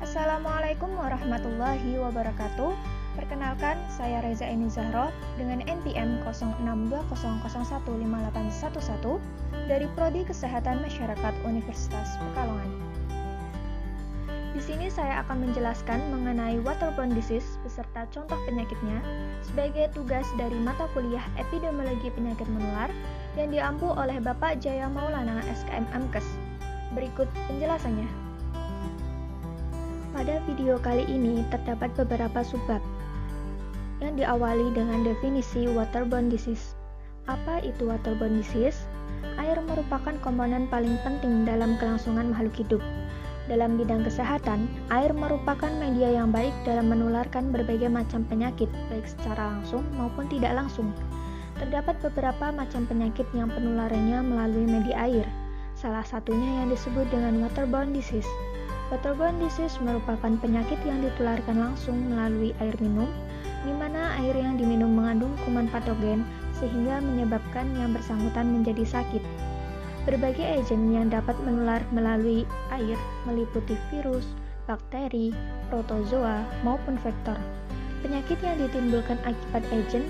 Assalamualaikum warahmatullahi wabarakatuh. Perkenalkan, saya Reza Eni Zahro dengan NPM 0620015811 dari Prodi Kesehatan Masyarakat Universitas Pekalongan. Di sini saya akan menjelaskan mengenai waterborne disease beserta contoh penyakitnya sebagai tugas dari mata kuliah Epidemiologi Penyakit Menular yang diampu oleh Bapak Jaya Maulana SKM Amkes. Berikut penjelasannya. Pada video kali ini terdapat beberapa subbab yang diawali dengan definisi waterborne disease. Apa itu waterborne disease? Air merupakan komponen paling penting dalam kelangsungan makhluk hidup. Dalam bidang kesehatan, air merupakan media yang baik dalam menularkan berbagai macam penyakit, baik secara langsung maupun tidak langsung. Terdapat beberapa macam penyakit yang penularannya melalui media air. Salah satunya yang disebut dengan waterborne disease. Waterborne disease merupakan penyakit yang ditularkan langsung melalui air minum, di mana air yang diminum mengandung kuman patogen sehingga menyebabkan yang bersangkutan menjadi sakit. Berbagai agen yang dapat menular melalui air meliputi virus, bakteri, protozoa, maupun vektor. Penyakit yang ditimbulkan akibat agen,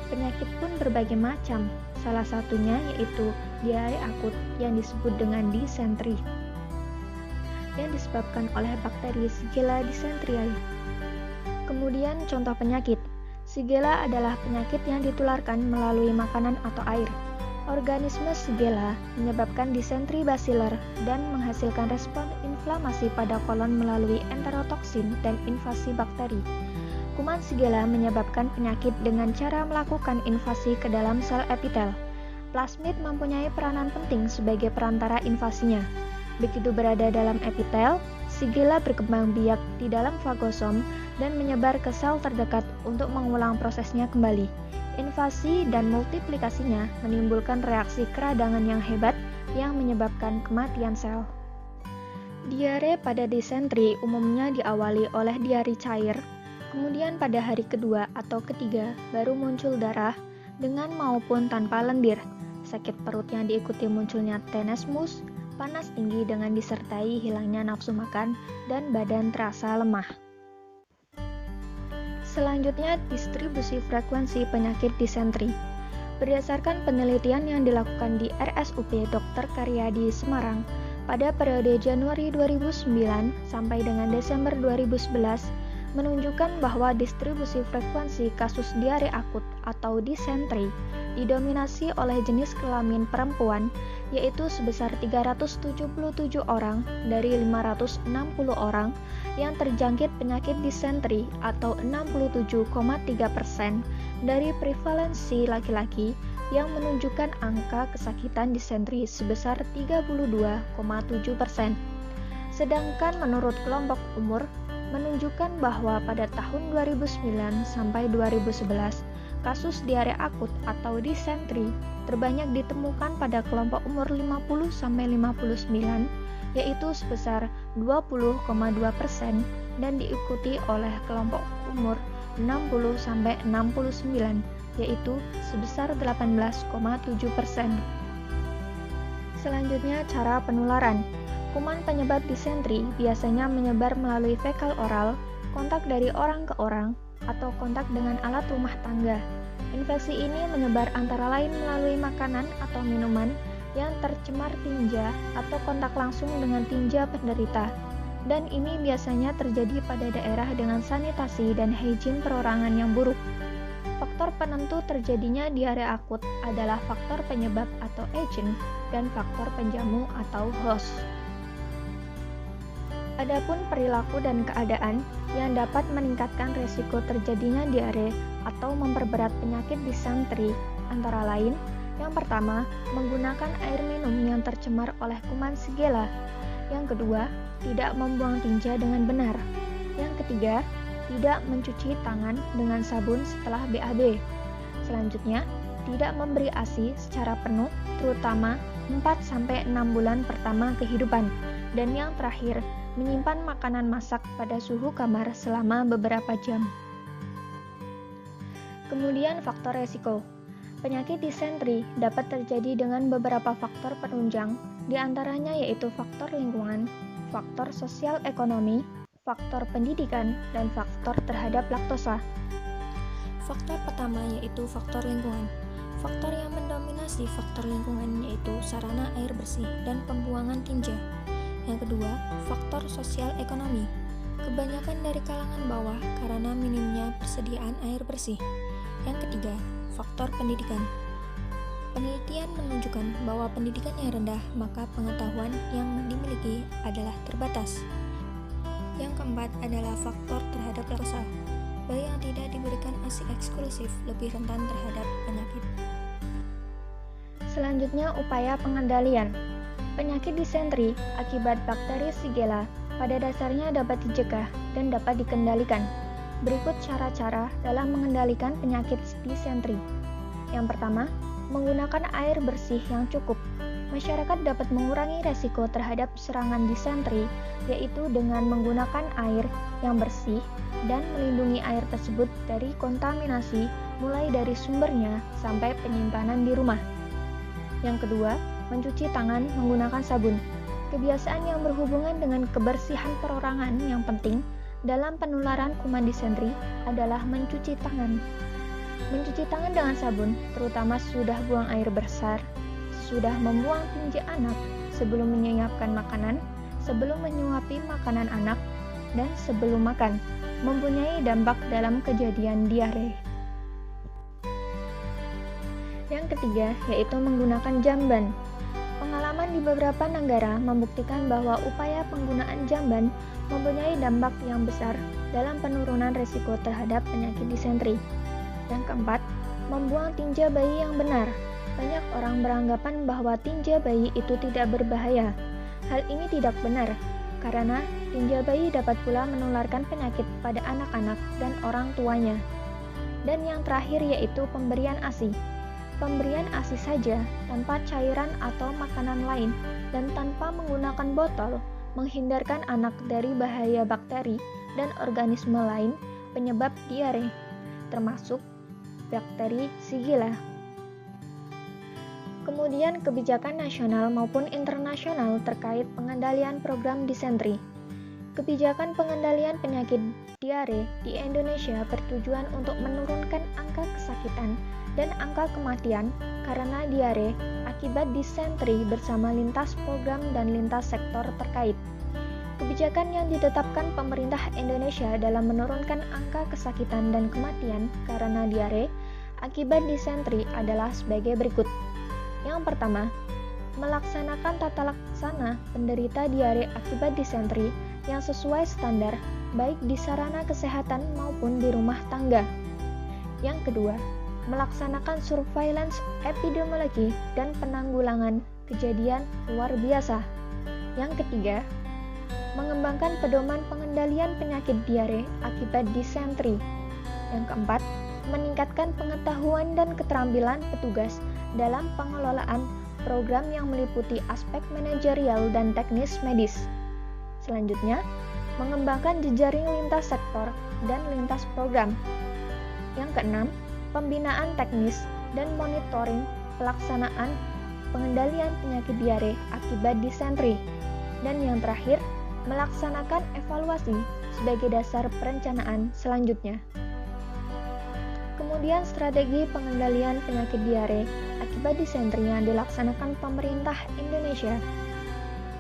penyakit pun berbagai macam. Salah satunya yaitu diare akut yang disebut dengan disentri, yang disebabkan oleh bakteri Shigella dysenteriae. Kemudian contoh penyakit. Shigella adalah penyakit yang ditularkan melalui makanan atau air. Organisme Shigella menyebabkan disentri basiler dan menghasilkan respon inflamasi pada kolon melalui enterotoksin dan invasi bakteri. Kuman Shigella menyebabkan penyakit dengan cara melakukan invasi ke dalam sel epitel. Plasmid mempunyai peranan penting sebagai perantara invasinya. Begitu berada dalam epitel, Shigella berkembang biak di dalam fagosom dan menyebar ke sel terdekat untuk mengulang prosesnya kembali. Invasi dan multiplikasinya menimbulkan reaksi keradangan yang hebat yang menyebabkan kematian sel. Diare pada disentri umumnya diawali oleh diare cair, kemudian pada hari kedua atau ketiga baru muncul darah dengan maupun tanpa lendir. Sakit perut yang diikuti munculnya tenesmus, panas tinggi dengan disertai hilangnya nafsu makan, dan badan terasa lemah. Selanjutnya, distribusi frekuensi penyakit disentri. Berdasarkan penelitian yang dilakukan di RSUP Dr. Karyadi Semarang pada periode Januari 2009 sampai dengan Desember 2011, menunjukkan bahwa distribusi frekuensi kasus diare akut atau disentri didominasi oleh jenis kelamin perempuan, yaitu sebesar 377 orang dari 560 orang yang terjangkit penyakit disentri atau 67,3% dari prevalensi laki-laki, yang menunjukkan angka kesakitan disentri sebesar 32,7%. Sedangkan menurut kelompok umur menunjukkan bahwa pada tahun 2009 sampai 2011 kasus diare akut atau disentri terbanyak ditemukan pada kelompok umur 50-59, yaitu sebesar 20,2%, dan diikuti oleh kelompok umur 60-69, yaitu sebesar 18,7%. Selanjutnya, cara penularan. Kuman penyebab disentri biasanya menyebar melalui fekal oral, kontak dari orang ke orang, atau kontak dengan alat rumah tangga. Infeksi ini menyebar antara lain melalui makanan atau minuman yang tercemar tinja atau kontak langsung dengan tinja penderita. Dan ini biasanya terjadi pada daerah dengan sanitasi dan higien perorangan yang buruk. Faktor penentu terjadinya diare akut adalah faktor penyebab atau agent dan faktor penjamu atau host. Adapun perilaku dan keadaan yang dapat meningkatkan risiko terjadinya diare atau memperberat penyakit disentri antara lain: yang pertama, menggunakan air minum yang tercemar oleh kuman Shigella. Yang kedua, tidak membuang tinja dengan benar. Yang ketiga, tidak mencuci tangan dengan sabun setelah BAB. Selanjutnya, tidak memberi ASI secara penuh, terutama 4-6 bulan pertama kehidupan. Dan yang terakhir, menyimpan makanan masak pada suhu kamar selama beberapa jam. Kemudian faktor resiko. Penyakit disentri dapat terjadi dengan beberapa faktor penunjang, di antaranya yaitu faktor lingkungan, faktor sosial ekonomi, faktor pendidikan, dan faktor terhadap laktosa. Faktor pertama yaitu faktor lingkungan. Faktor yang mendominasi faktor lingkungan yaitu sarana air bersih dan pembuangan tinja. Yang kedua, faktor sosial ekonomi. Kebanyakan dari kalangan bawah karena minimnya persediaan air bersih. Yang ketiga, faktor pendidikan. Penelitian menunjukkan bahwa pendidikan yang rendah, maka pengetahuan yang dimiliki adalah terbatas. Yang keempat adalah faktor terhadap laktosa. Bayi yang tidak diberikan ASI eksklusif lebih rentan terhadap penyakit. Selanjutnya, upaya pengendalian. Penyakit disentri akibat bakteri Shigella pada dasarnya dapat dicegah dan dapat dikendalikan. Berikut cara-cara dalam mengendalikan penyakit disentri. Yang pertama, menggunakan air bersih yang cukup. Masyarakat dapat mengurangi resiko terhadap serangan disentri, yaitu dengan menggunakan air yang bersih dan melindungi air tersebut dari kontaminasi mulai dari sumbernya sampai penyimpanan di rumah. Yang kedua, mencuci tangan menggunakan sabun. Kebiasaan yang berhubungan dengan kebersihan perorangan yang penting dalam penularan kuman disentri adalah mencuci tangan. Mencuci tangan dengan sabun, terutama sudah buang air besar, sudah membuang tinja anak, sebelum menyiapkan makanan, sebelum menyuapi makanan anak, dan sebelum makan, mempunyai dampak dalam kejadian diare. Yang ketiga, yaitu menggunakan jamban. Pengalaman di beberapa negara membuktikan bahwa upaya penggunaan jamban mempunyai dampak yang besar dalam penurunan risiko terhadap penyakit disentri. Yang keempat, membuang tinja bayi yang benar. Banyak orang beranggapan bahwa tinja bayi itu tidak berbahaya. Hal ini tidak benar, karena tinja bayi dapat pula menularkan penyakit pada anak-anak dan orang tuanya. Dan yang terakhir yaitu pemberian ASI. Pemberian ASI saja tanpa cairan atau makanan lain dan tanpa menggunakan botol menghindarkan anak dari bahaya bakteri dan organisme lain penyebab diare, termasuk bakteri Shigella. Kemudian kebijakan nasional maupun internasional terkait pengendalian program disentri. Kebijakan pengendalian penyakit diare di Indonesia bertujuan untuk menurunkan angka kesakitan dan angka kematian karena diare akibat disentri bersama lintas program dan lintas sektor terkait. Kebijakan yang ditetapkan pemerintah Indonesia dalam menurunkan angka kesakitan dan kematian karena diare akibat disentri adalah sebagai berikut. Yang pertama, melaksanakan tata laksana penderita diare akibat disentri yang sesuai standar baik di sarana kesehatan maupun di rumah tangga. Yang kedua, melaksanakan surveillance epidemiologi dan penanggulangan kejadian luar biasa. Yang ketiga, mengembangkan pedoman pengendalian penyakit diare akibat disentri. Yang keempat, meningkatkan pengetahuan dan keterampilan petugas dalam pengelolaan program yang meliputi aspek manajerial dan teknis medis. Selanjutnya, mengembangkan jejaring lintas sektor dan lintas program. Yang keenam, pembinaan teknis dan monitoring pelaksanaan pengendalian penyakit diare akibat disentri. Dan yang terakhir, melaksanakan evaluasi sebagai dasar perencanaan selanjutnya. Kemudian strategi pengendalian penyakit diare akibat disentri yang dilaksanakan pemerintah Indonesia,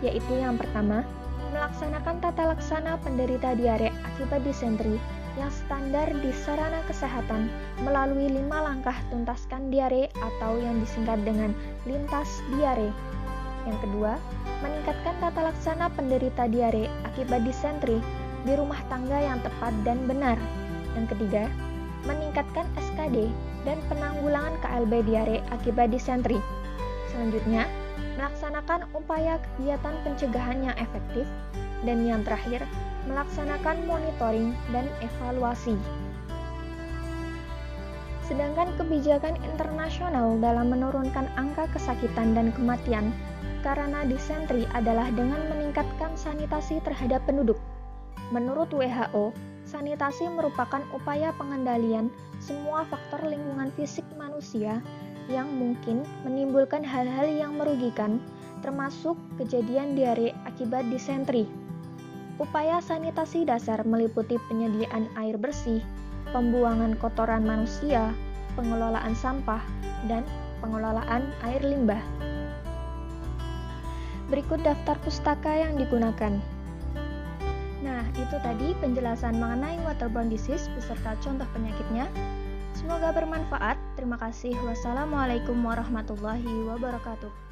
yaitu yang pertama, melaksanakan tata laksana penderita diare akibat disentri yang standar di sarana kesehatan melalui 5 langkah tuntaskan diare atau yang disingkat dengan lintas diare. Yang kedua, meningkatkan tata laksana penderita diare akibat disentri di rumah tangga yang tepat dan benar. Yang ketiga, meningkatkan SKD dan penanggulangan KLB diare akibat disentri. Selanjutnya, melaksanakan upaya kegiatan pencegahan yang efektif. Dan yang terakhir, melaksanakan monitoring dan evaluasi. Sedangkan kebijakan internasional dalam menurunkan angka kesakitan dan kematian karena disentri adalah dengan meningkatkan sanitasi terhadap penduduk. Menurut WHO, sanitasi merupakan upaya pengendalian semua faktor lingkungan fisik manusia yang mungkin menimbulkan hal-hal yang merugikan, termasuk kejadian diare akibat disentri. Upaya sanitasi dasar meliputi penyediaan air bersih, pembuangan kotoran manusia, pengelolaan sampah, dan pengelolaan air limbah. Berikut daftar pustaka yang digunakan. Nah, itu tadi penjelasan mengenai waterborne disease beserta contoh penyakitnya. Semoga bermanfaat. Terima kasih. Wassalamualaikum warahmatullahi wabarakatuh.